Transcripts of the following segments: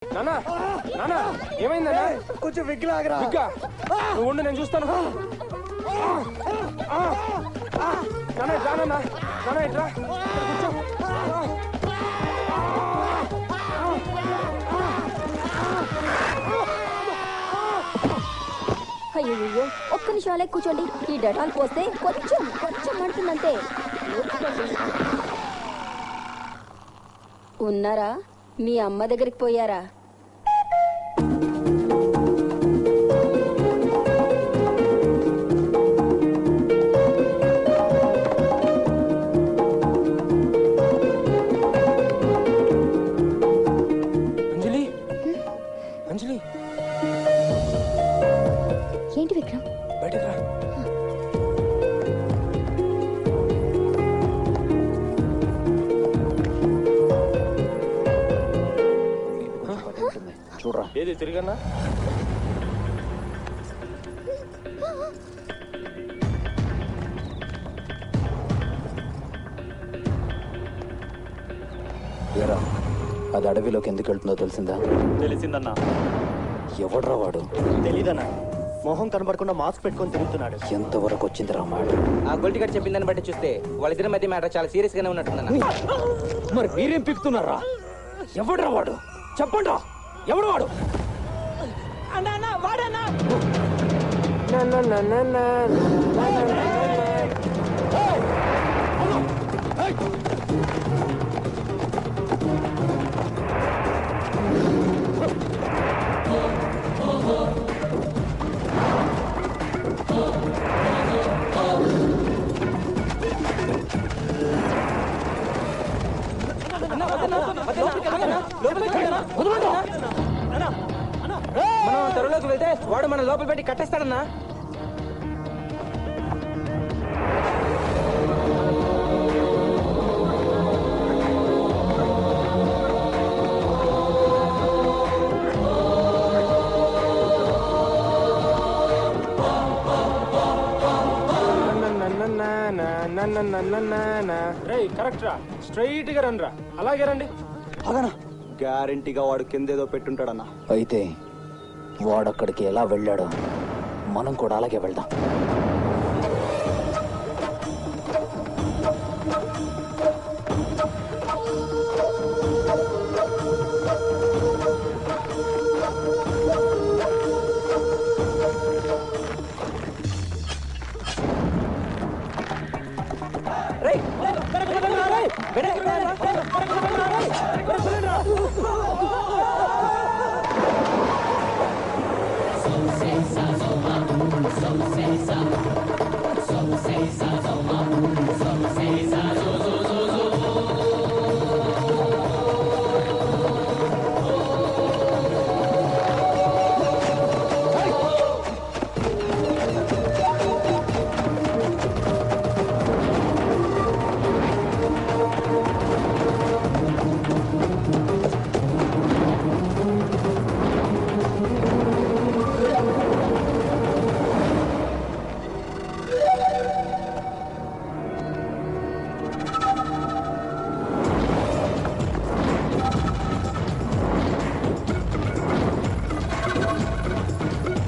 నానా నానా ఏమైందన్నా? కొంచెం విగ్గిలాగరా. నువ్వు ఉండు, నేను చూస్తాను. నానా రానా నానా ఇట్రా కూర్చో. అయ్యో ఒక్క నిమిషాలే కూర్చోండి. ఈ డెటాల్ పోస్తే కొంచెం కొంచెం మంటుందంతే. ఉన్నారా? మీ అమ్మ దగ్గరికి పోయారా? అంజలి అంజలి ఏంటి విక్రమ్? బయటకు రా. చూడరా. ఏది తిరిగన్నా? ఏరా, అది అడవిలోకి ఎందుకు వెళ్తుందో తెలిసిందా? తెలిసిందన్నా. ఎవడ్రా వాడు? తెలీదన్నా. మొహం కనబడకుండా మాస్క్ పెట్టుకొని తిరుగుతున్నాడు. ఎంతవరకు వచ్చిందిరా మాట? ఆ గొల్టి గారు చెప్పిందని బట్టి చూస్తే వాళ్ళిద్దరి మధ్య మ్యాటర్ చాలా సీరియస్ గానే ఉన్నట్టుందన్న. మరి మీరేం పిక్కుతున్నారా? ఎవడ్రా వాడు? చెప్పండి. ఎవడు వాడు? మనం త్వరలోకి వెళ్తే వాడు మన లోపల పెట్టి కట్టేస్తాడన్నా. కరెక్ట్ రా. స్ట్రైట్ గా రండి రా. అలాగే రండి. అదనా గ్యారంటీగా వాడు కిందేదో పెట్టుంటాడన్నా. అయితే వాడక్కడికి ఎలా వెళ్ళాడో మనం కూడా అలాగే వెళ్దాం.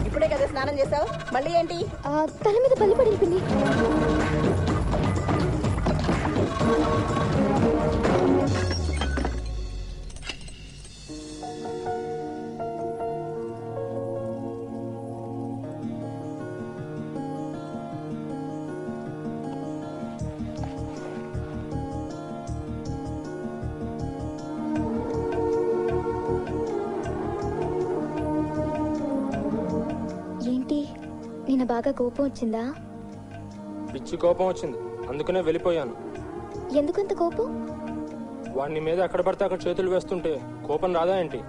ఇప్పుడే కదా స్నానం చేసావు, మళ్ళీ ఏంటి? తల మీద పల్లి పడిపోయింది. ఏంటి, నేను బాగా కోపం వచ్చిందా? పిచ్చి కోపం వచ్చింది, అందుకనే వెళ్ళిపోయాను. ఎందుకంత కోపం? వాడిని మీద ఎక్కడ పడితే అక్కడ చేతులు వేస్తుంటే కోపం రాదా ఏంటి?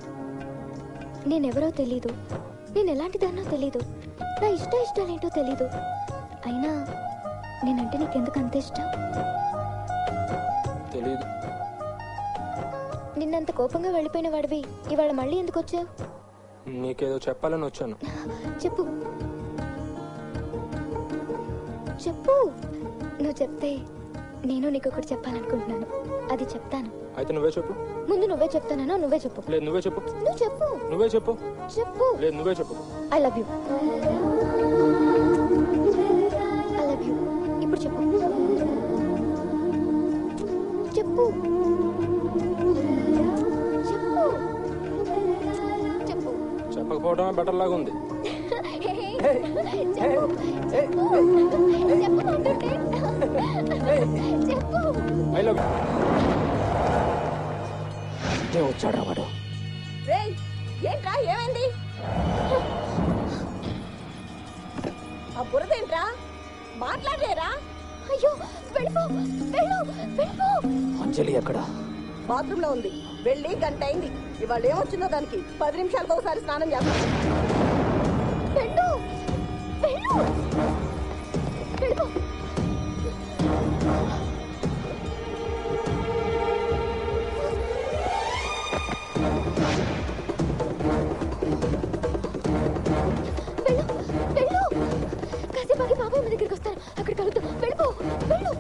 నేనెవరో తెలీదు, నేను ఎలాంటి దాన్నో తెలీదు, నా ఇష్టాలేంటో తెలీదు. అయినా నేనంటే నీకెందుకు అంత ఇష్టం? తెలీదు. నిన్నంత కోపంగా వెళ్ళిపోయిన వాడివి ఇవాళ మళ్ళీ ఎందుకు వచ్చావు? నీకేదో చెప్పాలని వచ్చాను. చెప్పు చెప్పు. నువ్వు చెప్తే నేను నీకు ఒకటి చెప్పాలనుకుంటున్నాను, అది చెప్తాను. అయితే నువ్వే చెప్పు. ముందు నువ్వే చెప్తానన్నా, నువ్వే చెప్పు. లేదు నువ్వే చెప్పు. నువ్వు చెప్పు. నువ్వే చెప్పు. చెప్పు. లేదు నువ్వే చెప్పు. I love you. I love you. ఇప్పుడు చెప్పు. చెప్పు. చెప్పు. చెప్పు. చెప్పకపోవడమే బెటర్ లాగా ఉంది. చెప్పు. చెప్పు. చెప్పు అంటుంటే. చెప్పు. I love you. ఇదే వచ్చాడా వాడు? రేయ్, ఏంట్రా ఏమైంది? ఆ బురదేంట్రా? మాట్లాడలేరా? అయ్యో వెళ్ళిపో, వెళ్ళు, వెళ్ళిపో. అంజలి ఎక్కడ? బాత్రూమ్ లో ఉంది. వెళ్ళి గంట అయింది. ఇవాళ ఏమొచ్చిందో దానికి 10 నిమిషాలకు ఒకసారి స్నానం చేస్తా. వెళ్ళు, వెళ్ళు, వెళ్ళిపో. వెళ్ళు, వెళ్ళు. కాసేపు ఆగి బాబాయ్ మీ దగ్గరికి వస్తారు. అక్కడ కలుద్దాం. వెళ్ళిపో, వెళ్ళు.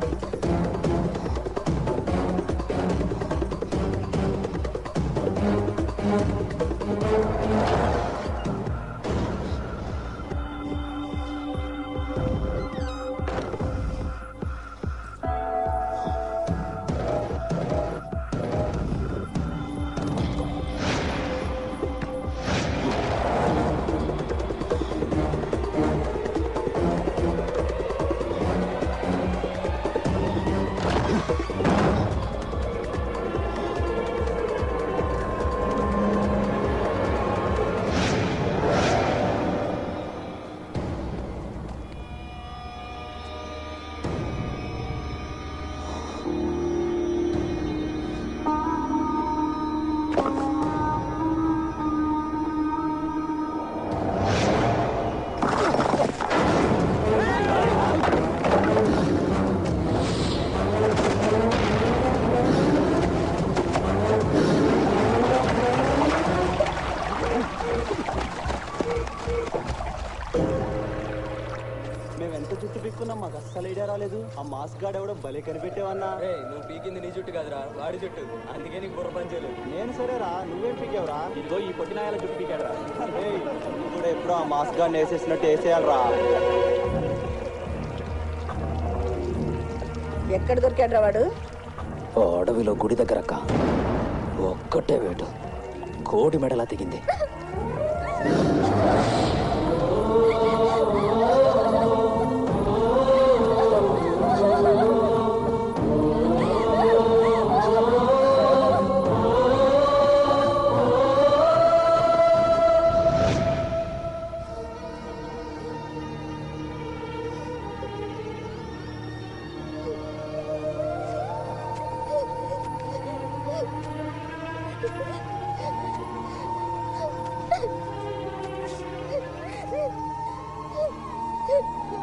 మేము ఎంత చుట్టూ పిక్కున్నాం, మాకు అస్సలు ఐడియా రాలేదు. ఆ మాస్క్ గార్డ్ ఎవడో భలే కనిపెట్టేవన్నా. నువ్వు పీకింది నీ జుట్టు కాదురా, వాడి జుట్టు. అందుకే నీకు బుర్ర పనిచేయలేదు. నేను సరేరా, నువ్వేం పీకేవరా? ఇదిగో ఈ పొట్టినాయాల జుట్టు పీకాడరా. నువ్వు కూడా ఎప్పుడో ఆ మాస్క్ గార్డ్ వేసేసినట్టు వేసేయాలరా. ఎక్కడ దొరికాడ్రా వాడు? ఓ అడవిలో గుడి దగ్గర అక్క. ఒక్కటే వేటు కోడి మెడలా తెగింది.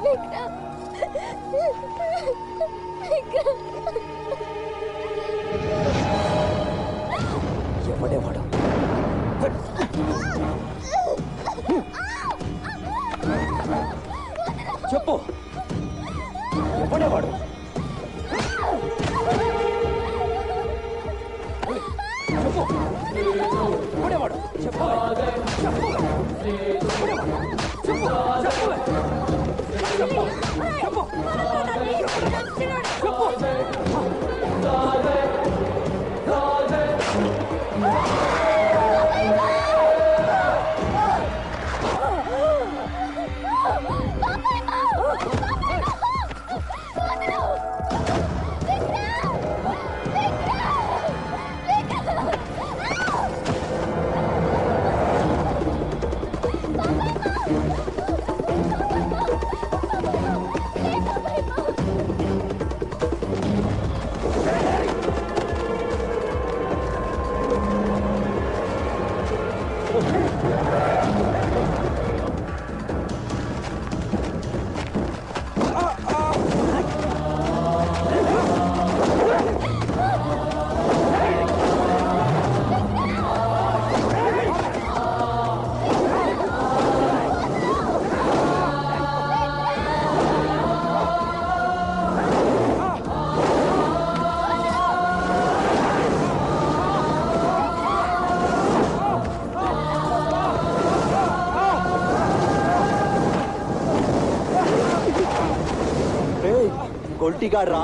విక్రమ్, విక్రమ్. ఎవడేవాడు? చెప్పు, ఎవడేవాడు? చెప్పు, ఎవడేవాడు? చెప్పు, చెప్పు, చెప్పు, చెప్పు, చెప్పు, చెప్పు, పొలిటిగాడు రా